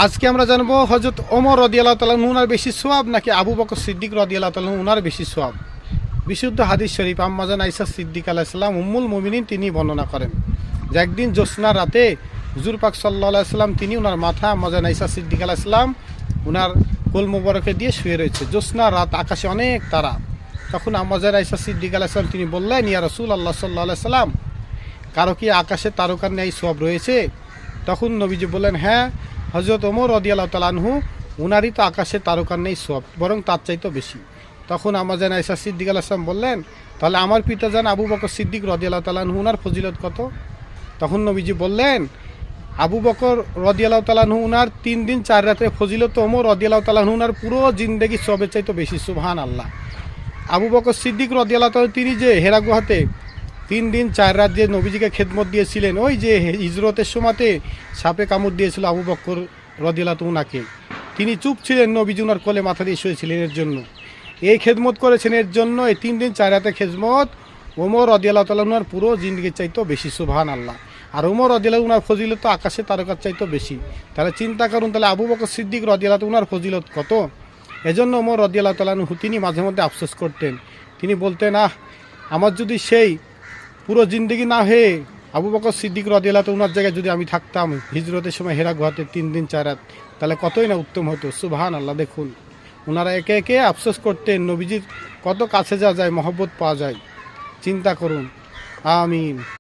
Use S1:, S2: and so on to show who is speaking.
S1: আজকে আমরা জানবো হযরত ওমর রাদিয়াল্লাহু তাআলা উনার বেশি সওয়াব নাকি আবু বকর সিদ্দিক রাদিয়াল্লাহু তাআলা উনার বেশি সওয়াব। বিশুদ্ধ হাদিস শরীফ আম্মা জান আয়েশা সিদ্দিকা আলাইহিস সালাম উম্মুল মুমিনিন তিনি বর্ণনা করেন যে একদিন জ্যোৎস্না রাতে হুজুর পাক সাল্লাল্লাহু আলাইহি সাল্লাম তিনি উনার মাথা আম্মা জান আয়েশা সিদ্দিকা আলাইহিস সালাম উনার কোল মোবারকে দিয়ে শুয়ে রয়েছে। জ্যোৎস্না রাত, আকাশে অনেক তারা। তখন আম্মা জান আয়েশা সিদ্দিকা আলাইহিস সালাম তিনি বললেন, ইয়া রাসূলুল্লাহ সাল্লাল্লাহু আলাইহি সাল্লাম, কারো কি আকাশে তারকার ন্যায় সওয়াব রয়েছে? তখন নবীজি বললেন, হ্যাঁ, হযরত ওমর রাদিয়াল্লাহু তাআলা আনহু উনারই তো আকাশে তারকার নেই সওয়াব, বরং তার চাইতেও বেশি। তখন আম্মা জান আয়েশা সিদ্দিকা আলাইহিস সালাম বললেন, তাহলে আমার পিতাজান আবু বকর সিদ্দিক রাদিয়াল্লাহু তাআলা আনহু উনার ফজিলত কত? তখন নবীজি বললেন, আবু বকর রাদিয়াল্লাহু তাআলা আনহু উনার 3 দিন 4 রাতের ফজিলত ওমর রাদিয়াল্লাহু তাআলা আনহু উনার পুরো জিন্দেগি সওয়াবের চাইতে বেশি। সুবহানাল্লাহ। আবু বকর সিদ্দিক রাদিয়াল্লাহু তাআলা তিনি যে হেরা গুহাতে 3 দিন 4 রাত যে নবীজিকে খেদমত দিয়েছিলেন, ওই যে হিজরতের সময়তে সাপে কামড় দিয়েছিল আবু বকর রাদিয়াল্লাহু উনাকে, তিনি চুপ ছিলেন, নবীজি উনার কোলে মাথা দিয়ে শুয়েছিলেন এর জন্য। এই খেদমত করেছেন এর জন্য, এই 3 দিন 4 রাতের খেদমত ওমর রাদিয়াল্লাহু তাআলা উনার পুরো জিন্দেগির চাইতেও বেশি। সুবহানাল্লাহ। আর ওমর রাদিয়াল্লাহু উনার ফজিলত তো আকাশে তারকার চাইতেও বেশি। তাহলে চিন্তা করুন, তাহলে আবু বকর সিদ্দিক রাদিয়াল্লাহু উনার ফজিলত কত? এজন্য ওমর রাদিয়াল্লাহু তাআলা তিনি মাঝে মধ্যে আফসোস করতেন। তিনি বলতেন, আমার যদি সেই পুরো জিন্দগি না হয়ে আবু বকর সিদ্দিক রাদিয়াল্লাহু উনার জায়গায় যদি আমি থাকতাম হিজরতের সময় হেরা গুহাতে 3 দিন 4 রাত, তাহলে কতই না উত্তম হতো। সুবহানাল্লাহ। দেখুন, ওনারা একে একে আফসোস করতেন, নবীজির কত কাছে যাওয়া যায়, মহব্বত পাওয়া যায়। চিন্তা করুন। আমিন।